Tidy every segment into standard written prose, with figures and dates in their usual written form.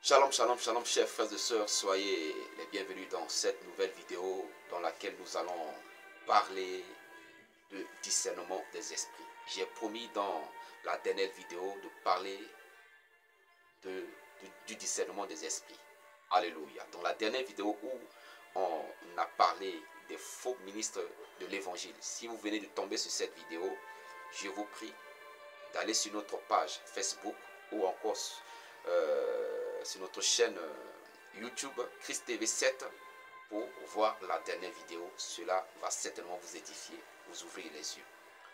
Shalom, shalom, shalom, chers frères et sœurs, soyez les bienvenus dans cette nouvelle vidéo dans laquelle nous allons parler de discernement des esprits. J'ai promis dans la dernière vidéo de parler du discernement des esprits. Alléluia. Dans la dernière vidéo où on a parlé des faux ministres de l'évangile. Si vous venez de tomber sur cette vidéo, je vous prie d'aller sur notre page Facebook ou encore sur notre chaîne YouTube Christ TV 7 pour voir la dernière vidéo. Cela va certainement vous édifier, vous ouvrir les yeux.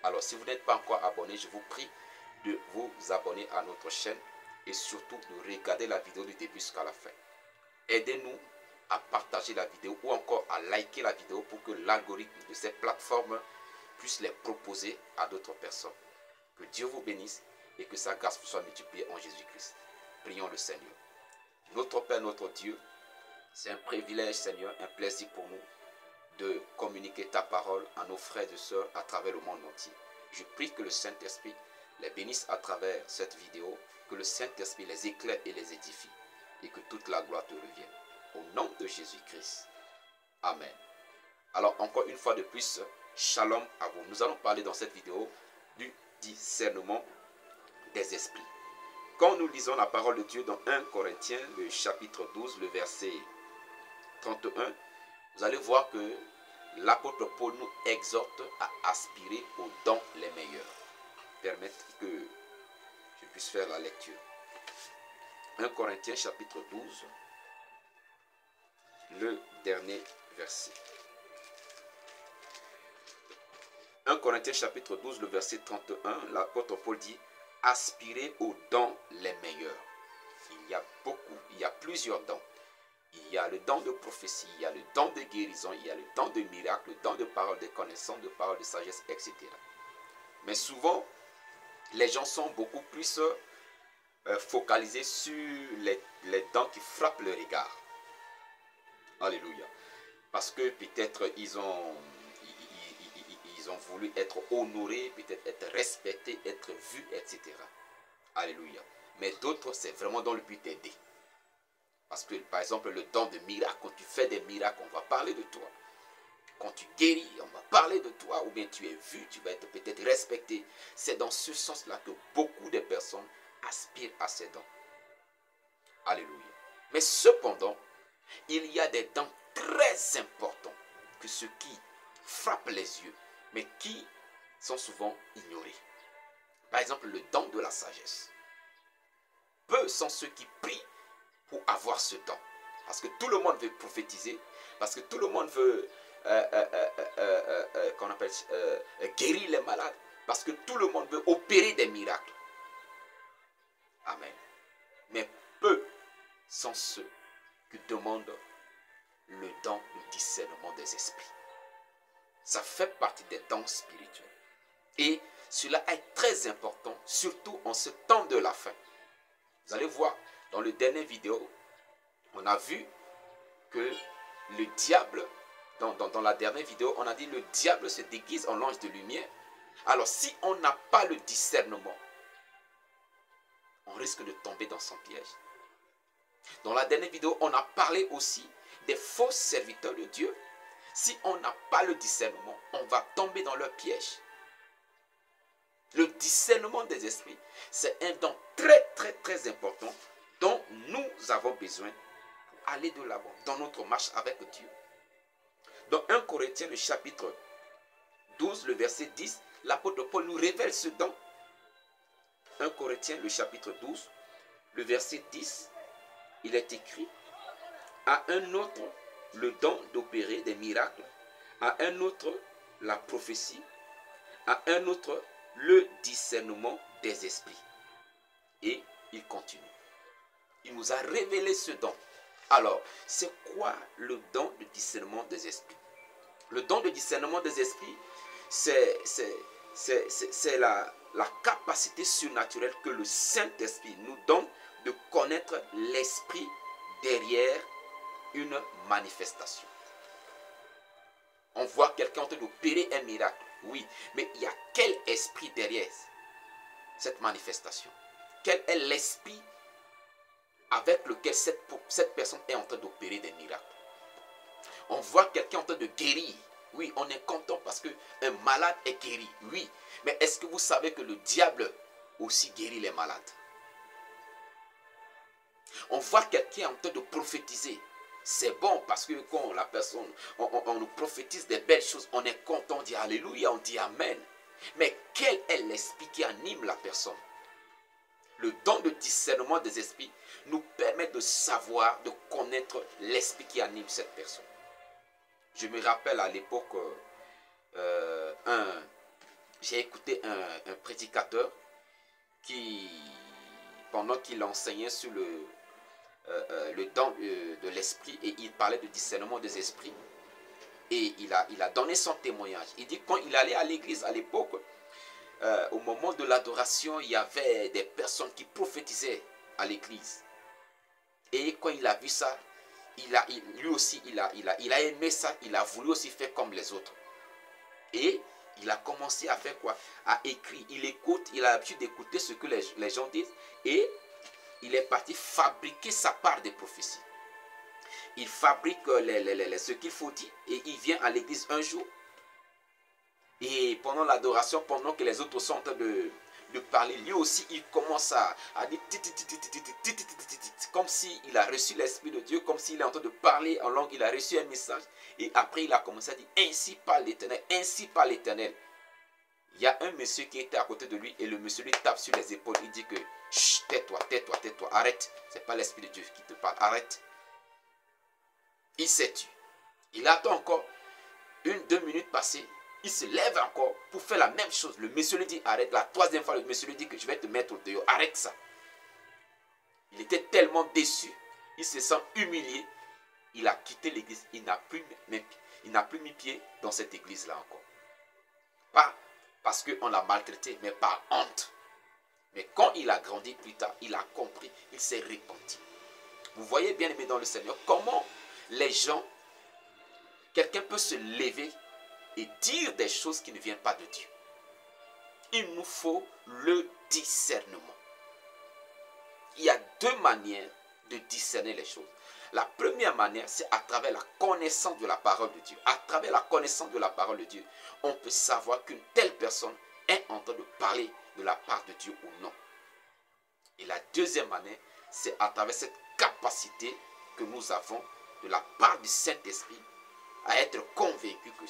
Alors si vous n'êtes pas encore abonné, je vous prie de vous abonner à notre chaîne et surtout de regarder la vidéo du début jusqu'à la fin. Aidez-nous à partager la vidéo ou encore à liker la vidéo pour que l'algorithme de cette plateforme puisse les proposer à d'autres personnes. Que Dieu vous bénisse et que sa grâce soit multipliée en Jésus-Christ. Prions le Seigneur. Notre Père, notre Dieu, c'est un privilège, Seigneur, un plaisir pour nous de communiquer ta parole à nos frères et sœurs à travers le monde entier. Je prie que le Saint-Esprit les bénisse à travers cette vidéo, que le Saint-Esprit les éclaire et les édifie et que toute la gloire te revienne. Au nom de Jésus-Christ. Amen. Alors encore une fois de plus, shalom à vous. Nous allons parler dans cette vidéo du discernement des esprits. Quand nous lisons la parole de Dieu dans 1 Corinthiens, le chapitre 12, le verset 31, vous allez voir que l'apôtre Paul nous exhorte à aspirer aux dons les meilleurs. Permettez que je puisse faire la lecture. 1 Corinthiens chapitre 12, le dernier verset. 1 Corinthiens chapitre 12, le verset 31, l'apôtre Paul dit: aspirez aux dons les meilleurs. Il y a plusieurs dons. Il y a le don de prophétie, il y a le don de guérison, il y a le don de miracle, le don de parole de connaissance, de parole de sagesse, etc. Mais souvent, les gens sont beaucoup plus focalisés sur les dons qui frappent le regard. Alléluia. Parce que peut-être ils ont voulu être honorés, peut-être être respectés, être vus, etc. Alléluia. Mais d'autres, c'est vraiment dans le but d'aider. Parce que, par exemple, le don de miracle, quand tu fais des miracles, on va parler de toi. Quand tu guéris, on va parler de toi. Ou bien tu es vu, tu vas être peut-être respecté. C'est dans ce sens-là que beaucoup de personnes aspirent à ces dons. Alléluia. Mais cependant, il y a des dons très importants que ceux qui frappent les yeux, mais qui sont souvent ignorés. Par exemple, le don de la sagesse. Peu sont ceux qui prient pour avoir ce don. Parce que tout le monde veut prophétiser, parce que tout le monde veut guérir les malades, parce que tout le monde veut opérer des miracles. Amen. Mais peu sont ceux qui demandent le don du discernement des esprits. Ça fait partie des dons spirituels. Et cela est très important, surtout en ce temps de la fin. Vous allez voir, dans le dernier vidéo, on a vu que le diable, dans la dernière vidéo, on a dit le diable se déguise en l'ange de lumière. Alors si on n'a pas le discernement, on risque de tomber dans son piège. Dans la dernière vidéo, on a parlé aussi des faux serviteurs de Dieu. Si on n'a pas le discernement, on va tomber dans leur piège. Le discernement des esprits, c'est un don très important dont nous avons besoin pour aller de l'avant dans notre marche avec Dieu. Dans 1 Corinthiens, le chapitre 12, le verset 10, l'apôtre Paul nous révèle ce don. 1 Corinthiens, le chapitre 12, le verset 10, il est écrit: à un autre, le don d'opérer des miracles, à un autre, la prophétie, à un autre, le discernement des esprits. Et il continue. Il nous a révélé ce don. Alors, c'est quoi le don de discernement des esprits? Le don de discernement des esprits, c'est la capacité surnaturelle que le Saint-Esprit nous donne de connaître l'esprit derrière une manifestation. On voit quelqu'un en train d'opérer un miracle, oui, mais il y a quel esprit derrière cette manifestation? Quel est l'esprit avec lequel cette personne est en train d'opérer des miracles. On voit quelqu'un en train de guérir. Oui, on est content parce qu'un malade est guéri. Oui, mais est-ce que vous savez que le diable aussi guérit les malades? On voit quelqu'un en train de prophétiser. C'est bon parce que quand la personne, on nous prophétise des belles choses, on est content, on dit Alléluia, on dit Amen. Mais quel est l'esprit qui anime la personne? Le don de discernement des esprits nous permet de savoir, de connaître l'esprit qui anime cette personne. Je me rappelle à l'époque, j'ai écouté un prédicateur qui, pendant qu'il enseignait sur le don de l'esprit, et il parlait de discernement des esprits, et il a donné son témoignage. Il dit quand il allait à l'église à l'époque, au moment de l'adoration, il y avait des personnes qui prophétisaient à l'église. Et quand il a vu ça, lui aussi, il a aimé ça, il a voulu aussi faire comme les autres. Et il a commencé à faire quoi? À écrire. Il écoute, il a l'habitude d'écouter ce que les gens disent. Et il est parti fabriquer sa part des prophéties. Il fabrique ce qu'il faut dire. Et il vient à l'église un jour. Et pendant l'adoration, pendant que les autres sont en train de parler, lui aussi, il commence à dire comme s'il a reçu l'Esprit de Dieu, comme s'il est en train de parler en langue, il a reçu un message. Et après, il a commencé à dire, ainsi parle l'Éternel, ainsi parle l'Éternel. Il y a un monsieur qui était à côté de lui et le monsieur lui tape sur les épaules. Il dit que, tais-toi, tais-toi, tais-toi, arrête. Ce n'est pas l'Esprit de Dieu qui te parle, arrête. Il s'est tué. Il attend encore 1-2 minutes passées. Il se lève encore pour faire la même chose. Le monsieur lui dit arrête. La troisième fois, le monsieur lui dit que je vais te mettre au dehors. Arrête ça. Il était tellement déçu. Il se sent humilié. Il a quitté l'église. Il n'a plus mis pied dans cette église-là encore. Pas parce qu'on l'a maltraité, mais par honte. Mais quand il a grandi plus tard, il a compris. Il s'est repenti. Vous voyez bien aimé dans le Seigneur comment les gens, quelqu'un peut se lever et dire des choses qui ne viennent pas de Dieu. Il nous faut le discernement. Il y a 2 manières de discerner les choses. La première manière, c'est à travers la connaissance de la parole de Dieu. À travers la connaissance de la parole de Dieu, on peut savoir qu'une telle personne est en train de parler de la part de Dieu ou non. Et la deuxième manière, c'est à travers cette capacité que nous avons de la part du Saint-Esprit à être convaincu que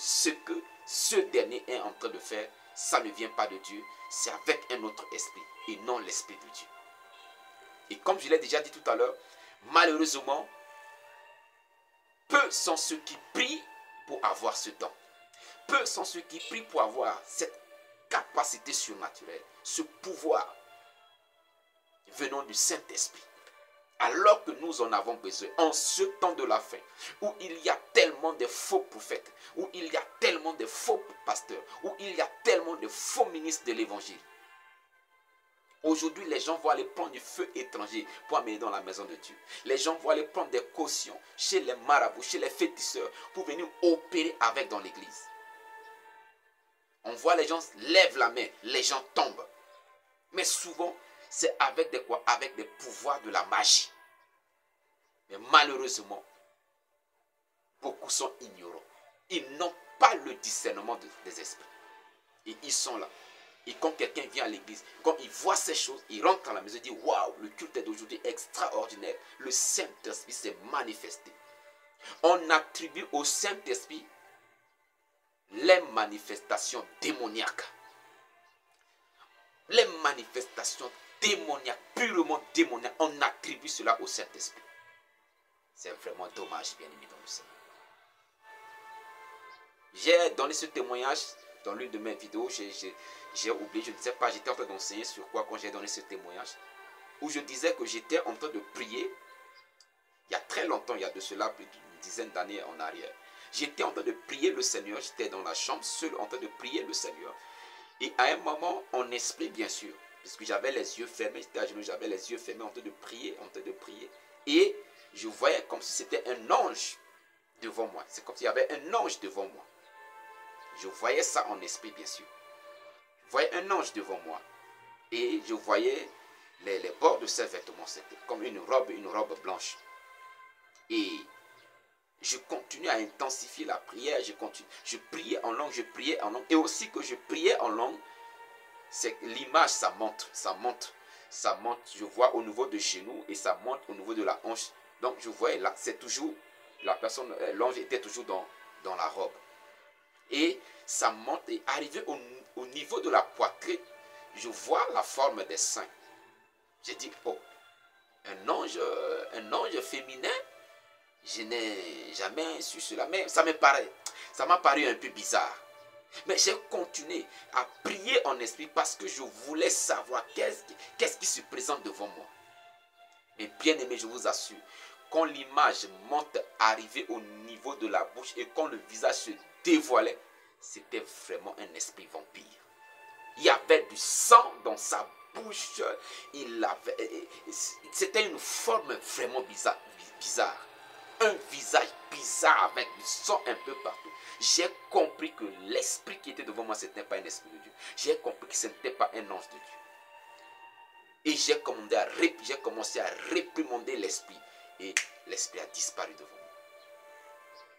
ce dernier est en train de faire, ça ne vient pas de Dieu, c'est avec un autre esprit et non l'esprit de Dieu. Et comme je l'ai déjà dit tout à l'heure, malheureusement, peu sont ceux qui prient pour avoir ce don. Peu sont ceux qui prient pour avoir cette capacité surnaturelle, ce pouvoir venant du Saint-Esprit. Alors que nous en avons besoin, en ce temps de la fin, où il y a tellement de faux prophètes, où il y a tellement de faux pasteurs, où il y a tellement de faux ministres de l'évangile. Aujourd'hui, les gens vont aller prendre du feu étranger pour amener dans la maison de Dieu. Les gens vont aller prendre des cautions chez les marabouts, chez les féticheurs, pour venir opérer avec dans l'église. On voit les gens lèvent la main, les gens tombent. Mais souvent, c'est avec des quoi? Avec des pouvoirs de la magie. Mais malheureusement, beaucoup sont ignorants. Ils n'ont pas le discernement des esprits. Et ils sont là. Et quand quelqu'un vient à l'église, quand il voit ces choses, il rentre dans la maison et dit waouh, le culte d'aujourd'hui est extraordinaire. Le Saint-Esprit s'est manifesté. On attribue au Saint-Esprit les manifestations démoniaques. Les manifestations démoniaques, purement démoniaques, on attribue cela au Saint-Esprit. C'est vraiment dommage, bien aimé dans le Seigneur. J'ai donné ce témoignage dans l'une de mes vidéos. J'ai oublié, je ne sais pas, j'étais en train d'enseigner sur quoi quand j'ai donné ce témoignage. Où je disais que j'étais en train de prier. Il y a très longtemps, il y a de cela plus d'une dizaine d'années en arrière. J'étais en train de prier le Seigneur. J'étais dans la chambre seul en train de prier le Seigneur. Et à un moment, en esprit bien sûr, puisque j'avais les yeux fermés, j'étais à genoux, j'avais les yeux fermés en train de prier, Et je voyais comme si c'était un ange devant moi. C'est comme s'il y avait un ange devant moi. Je voyais ça en esprit bien sûr. Je voyais un ange devant moi. Et je voyais les bords de ses vêtements, c'était comme une robe blanche. Et je continue à intensifier la prière, je priais en langue, et aussi que je priais en langue, c'est l'image, ça monte, je vois au niveau de genoux et ça monte au niveau de la hanche. Donc je vois là, c'est toujours, la personne, l'ange était toujours dans la robe. Et ça monte et arrivé au niveau de la poitrine, je vois la forme des seins. J'ai dit, oh, un ange féminin, je n'ai jamais su cela, mais ça m'a paru un peu bizarre. Mais j'ai continué à prier en esprit parce que je voulais savoir qu'est-ce qui se présente devant moi. Mais bien aimé, je vous assure, quand l'image monte, arrivée au niveau de la bouche et quand le visage se dévoilait, c'était vraiment un esprit vampire. Il y avait du sang dans sa bouche. C'était une forme vraiment bizarre. Un visage bizarre avec du sang un peu partout. J'ai compris que l'esprit qui était devant moi, ce n'était pas un esprit de Dieu. J'ai compris que ce n'était pas un ange de Dieu. Et j'ai commencé à réprimander l'esprit. Et l'esprit a disparu devant moi.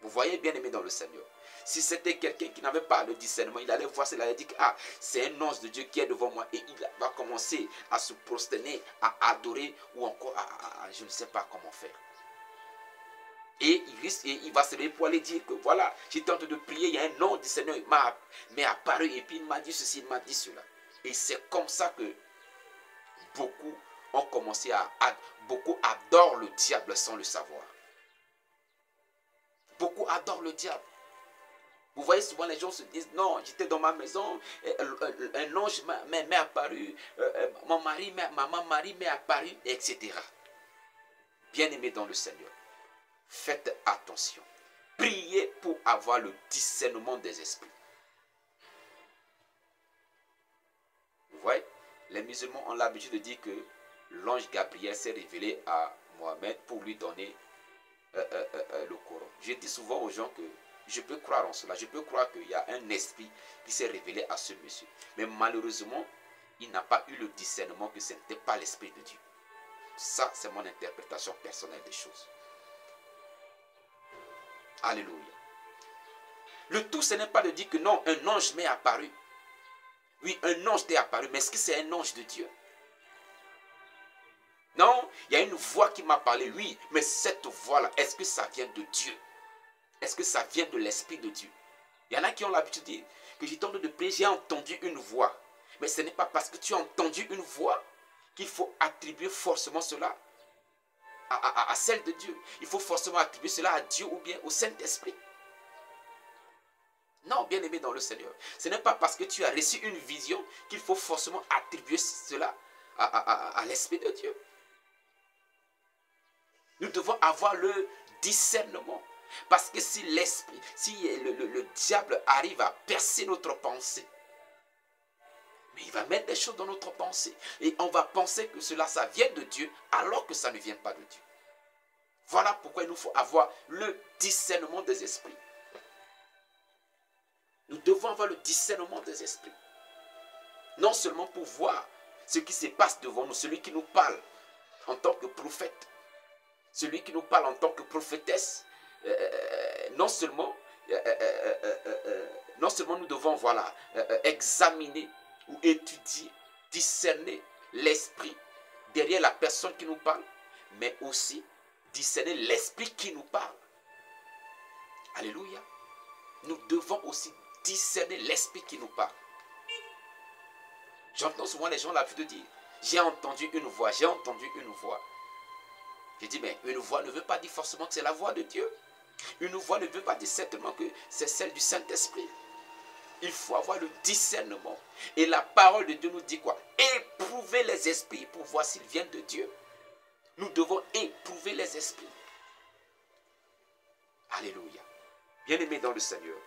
Vous voyez, bien aimé dans le Seigneur. Si c'était quelqu'un qui n'avait pas le discernement, il allait voir cela, il allait dire que c'est un ange de Dieu qui est devant moi. Et il va commencer à se prosterner, à adorer ou encore je ne sais pas comment faire. Et il va se lever pour aller dire que voilà, j'étais en train de prier, il y a un ange du Seigneur m'est apparu et puis il m'a dit ceci, il m'a dit cela. Et c'est comme ça que beaucoup ont commencé beaucoup adorent le diable sans le savoir. Beaucoup adorent le diable. Vous voyez souvent les gens se disent non, j'étais dans ma maison, un ange m'est apparu, ma mari m'est apparu, etc. Bien-aimés dans le Seigneur, faites attention. Priez pour avoir le discernement des esprits. Vous voyez, les musulmans ont l'habitude de dire que l'ange Gabriel s'est révélé à Mohamed pour lui donner le Coran. Je dis souvent aux gens que je peux croire en cela. Je peux croire qu'il y a un esprit qui s'est révélé à ce monsieur. Mais malheureusement, il n'a pas eu le discernement que ce n'était pas l'esprit de Dieu. Ça, c'est mon interprétation personnelle des choses. Alléluia. Le tout, ce n'est pas de dire que non, un ange m'est apparu. Oui, un ange t'est apparu, mais est-ce que c'est un ange de Dieu? Non, il y a une voix qui m'a parlé, oui, mais cette voix-là, est-ce que ça vient de Dieu? Est-ce que ça vient de l'Esprit de Dieu? Il y en a qui ont l'habitude de dire que j'étais en train de prier, j'ai entendu une voix. Mais ce n'est pas parce que tu as entendu une voix qu'il faut attribuer forcément cela à celle de Dieu. Il faut forcément attribuer cela à Dieu ou bien au Saint-Esprit. Non, bien aimé dans le Seigneur. Ce n'est pas parce que tu as reçu une vision qu'il faut forcément attribuer cela à l'Esprit de Dieu. Nous devons avoir le discernement. Parce que si l'esprit, si le diable arrive à percer notre pensée, mais il va mettre des choses dans notre pensée. Et on va penser que cela, ça vient de Dieu, alors que ça ne vient pas de Dieu. Voilà pourquoi il nous faut avoir le discernement des esprits. Nous devons avoir le discernement des esprits. Non seulement pour voir ce qui se passe devant nous, celui qui nous parle en tant que prophète, celui qui nous parle en tant que prophétesse, non seulement nous devons examiner ou étudier, discerner l'esprit derrière la personne qui nous parle, mais aussi discerner l'esprit qui nous parle. Alléluia. Nous devons aussi discerner l'esprit qui nous parle. J'entends souvent les gens l'habitude de dire, j'ai entendu une voix, j'ai entendu une voix. Je dis, mais une voix ne veut pas dire forcément que c'est la voix de Dieu. Une voix ne veut pas dire certainement que c'est celle du Saint-Esprit. Il faut avoir le discernement. Et la parole de Dieu nous dit quoi? Éprouver les esprits pour voir s'ils viennent de Dieu. Nous devons éprouver les esprits. Alléluia. Bien-aimés dans le Seigneur,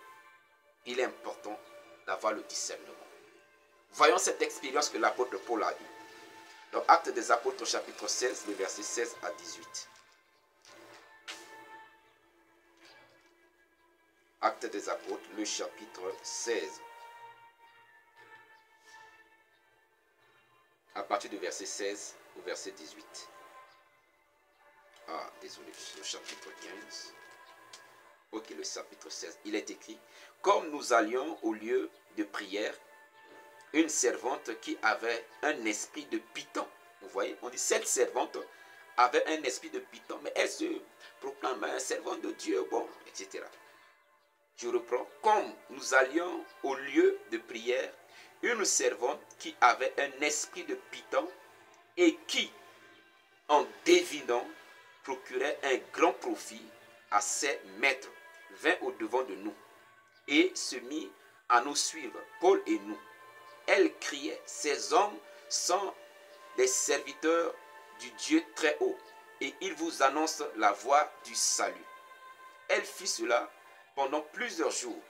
il est important d'avoir le discernement. Voyons cette expérience que l'apôtre Paul a eue. Dans Actes des Apôtres, chapitre 16, les versets 16 à 18. Actes des Apôtres, le chapitre 16. À partir du verset 16 au verset 18. Ah, désolé, le chapitre 15. Ok, le chapitre 16. Il est écrit, comme nous allions au lieu de prière, une servante qui avait un esprit de python. Vous voyez, on dit cette servante avait un esprit de python, mais elle se proclame un servant de Dieu, bon, etc. Je reprends, comme nous allions au lieu de prière, une servante qui avait un esprit de python et qui, en devinant, procurait un grand profit à ses maîtres, vint au-devant de nous et se mit à nous suivre, Paul et nous. Elle criait, ces hommes sont des serviteurs du Dieu très haut, et ils vous annoncent la voie du salut. Elle fit cela pendant plusieurs jours.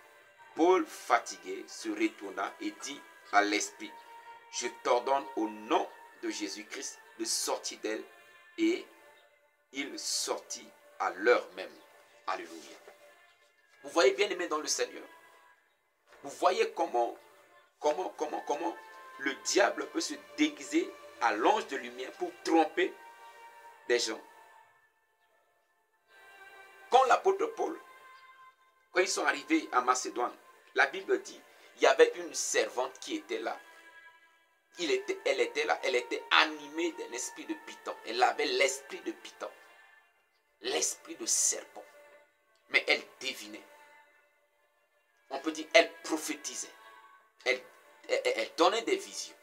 Paul, fatigué, se retourna et dit à l'esprit, je t'ordonne au nom de Jésus-Christ de sortir d'elle, et il sortit à l'heure même. Alléluia. Vous voyez, bien aimé dans le Seigneur, vous voyez comment le diable peut se déguiser à l'ange de lumière pour tromper des gens. Quand l'apôtre Paul, quand ils sont arrivés à Macédoine, la Bible dit, il y avait une servante qui était là. Elle était là, elle était animée d'un esprit de python. Elle avait l'esprit de python, l'esprit de serpent. Mais elle devinait. On peut dire, elle prophétisait. Elle donnait des visions.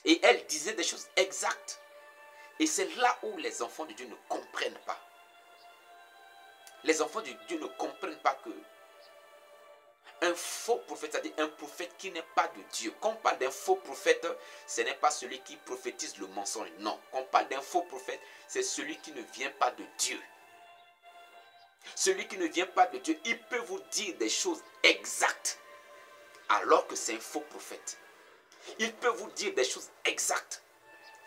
Et elle disait des choses exactes. Et c'est là où les enfants de Dieu ne comprennent pas. Les enfants de Dieu ne comprennent pas que un faux prophète, c'est-à-dire un prophète qui n'est pas de Dieu. Quand on parle d'un faux prophète, ce n'est pas celui qui prophétise le mensonge. Non. Quand on parle d'un faux prophète, c'est celui qui ne vient pas de Dieu. Celui qui ne vient pas de Dieu, il peut vous dire des choses exactes, alors que c'est un faux prophète. Il peut vous dire des choses exactes,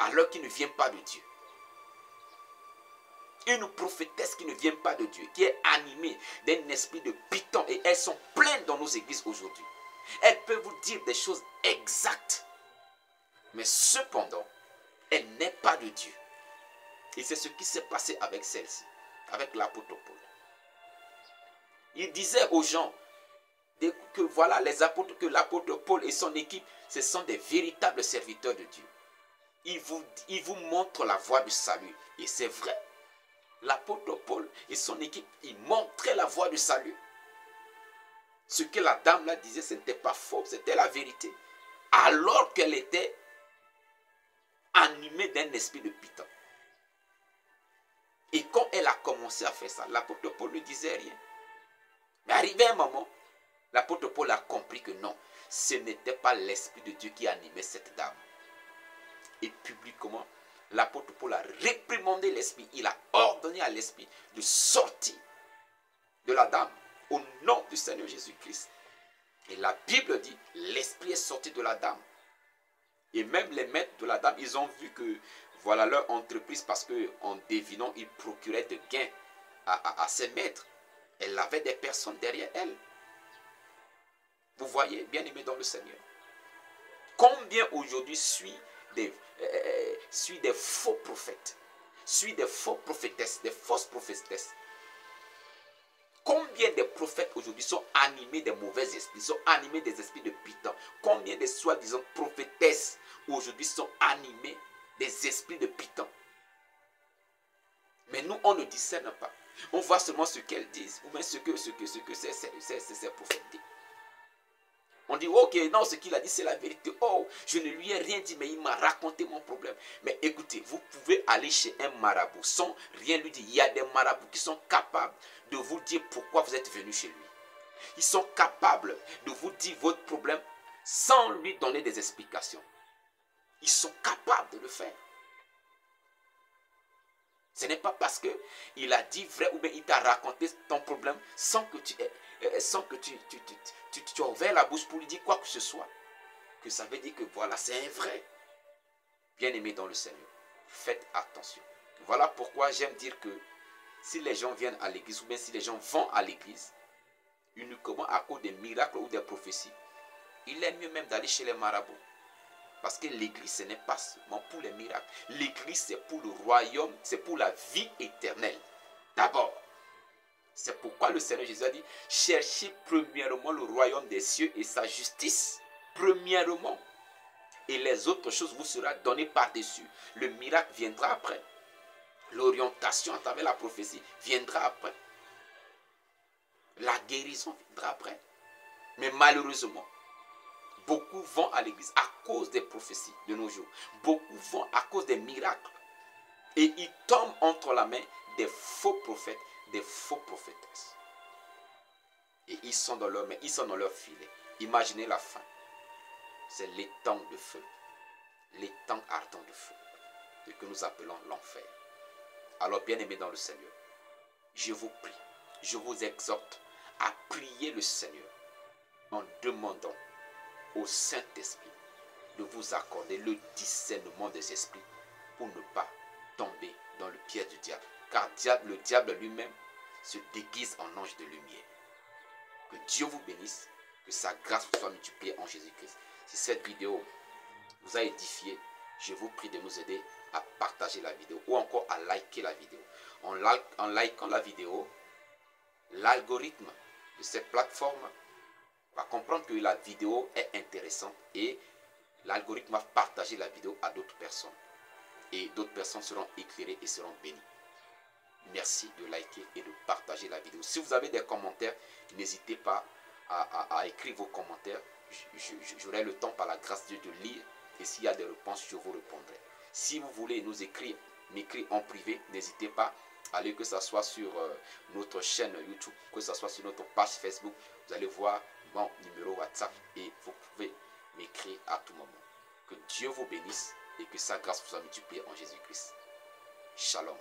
alors qu'il ne vient pas de Dieu. Une prophétesse qui ne vient pas de Dieu, qui est animée d'un esprit de python, et elles sont pleines dans nos églises aujourd'hui. Elle peut vous dire des choses exactes, mais cependant, elle n'est pas de Dieu. Et c'est ce qui s'est passé avec celle-ci, avec l'apôtre Paul. Il disait aux gens que voilà, les apôtres, que l'apôtre Paul et son équipe, ce sont des véritables serviteurs de Dieu. Ils vous montrent la voie du salut. Et c'est vrai. L'apôtre Paul et son équipe, ils montraient la voie du salut. Ce que la dame là disait, ce n'était pas faux, c'était la vérité. Alors qu'elle était animée d'un esprit de python. Et quand elle a commencé à faire ça, l'apôtre Paul ne disait rien. Mais arrivé un moment, l'apôtre Paul a compris que non, ce n'était pas l'esprit de Dieu qui animait cette dame. Et publiquement, l'apôtre Paul a réprimandé l'esprit. Il a ordonné à l'esprit de sortir de la dame au nom du Seigneur Jésus-Christ. Et la Bible dit, l'esprit est sorti de la dame. Et même les maîtres de la dame, ils ont vu que voilà leur entreprise, parce qu'en devinant, ils procuraient de gains à ses maîtres. Elle avait des personnes derrière elle. Vous voyez, bien aimé dans le Seigneur. Combien aujourd'hui suit des faux prophètes, suit des faux prophétesses, des fausses prophétesses. Combien de prophètes aujourd'hui sont animés des mauvais esprits, sont animés des esprits de python. Combien de soi-disant prophétesses aujourd'hui sont animés des esprits de python. Mais nous, on ne discerne pas. On voit seulement ce qu'elles disent, ou bien ce que ces prophètes disent. On dit, ok, non, ce qu'il a dit, c'est la vérité. Oh, je ne lui ai rien dit, mais il m'a raconté mon problème. Mais écoutez, vous pouvez aller chez un marabout sans rien lui dire. Il y a des marabouts qui sont capables de vous dire pourquoi vous êtes venu chez lui. Ils sont capables de vous dire votre problème sans lui donner des explications. Ils sont capables de le faire. Ce n'est pas parce qu'il a dit vrai ou bien il t'a raconté ton problème sans que tu aies tu as ouvert la bouche pour lui dire quoi que ce soit, que ça veut dire que voilà, c'est un vrai. Bien-aimé dans le Seigneur, faites attention. Voilà pourquoi j'aime dire que si les gens viennent à l'église, ou bien si les gens vont à l'église, uniquement à cause des miracles ou des prophéties, il est mieux même d'aller chez les marabouts. Parce que l'église, ce n'est pas seulement pour les miracles. L'église, c'est pour le royaume, c'est pour la vie éternelle. D'abord. C'est pourquoi le Seigneur Jésus a dit, cherchez premièrement le royaume des cieux et sa justice. Premièrement. Et les autres choses vous seront données par-dessus. Le miracle viendra après. L'orientation à travers la prophétie viendra après. La guérison viendra après. Mais malheureusement, beaucoup vont à l'église à cause des prophéties de nos jours. Beaucoup vont à cause des miracles. Et ils tombent entre la main des faux prophètes, des faux prophétesses. Et ils sont dans leur main, ils sont dans leur filet. Imaginez la fin. C'est l'étang de feu. L'étang ardent de feu. Ce que nous appelons l'enfer. Alors, bien-aimés dans le Seigneur, je vous prie, je vous exhorte à prier le Seigneur en demandant au Saint-Esprit de vous accorder le discernement des esprits pour ne pas tomber dans le piège du diable. Car le diable lui-même se déguise en ange de lumière. Que Dieu vous bénisse, que sa grâce vous soit multipliée en Jésus-Christ. Si cette vidéo vous a édifié, je vous prie de nous aider à partager la vidéo ou encore à liker la vidéo. En likant la vidéo, l'algorithme de cette plateforme va comprendre que la vidéo est intéressante et l'algorithme va partager la vidéo à d'autres personnes. Et d'autres personnes seront éclairées et seront bénies. Merci de liker et de partager la vidéo. Si vous avez des commentaires, n'hésitez pas à écrire vos commentaires. J'aurai le temps par la grâce de Dieu de lire. Et s'il y a des réponses, je vous répondrai. Si vous voulez nous écrire, m'écrire en privé, n'hésitez pas à aller, que ce soit sur notre chaîne YouTube, que ce soit sur notre page Facebook. Vous allez voir mon numéro WhatsApp et vous pouvez m'écrire à tout moment. Que Dieu vous bénisse et que sa grâce vous soit multipliée en Jésus-Christ. Shalom.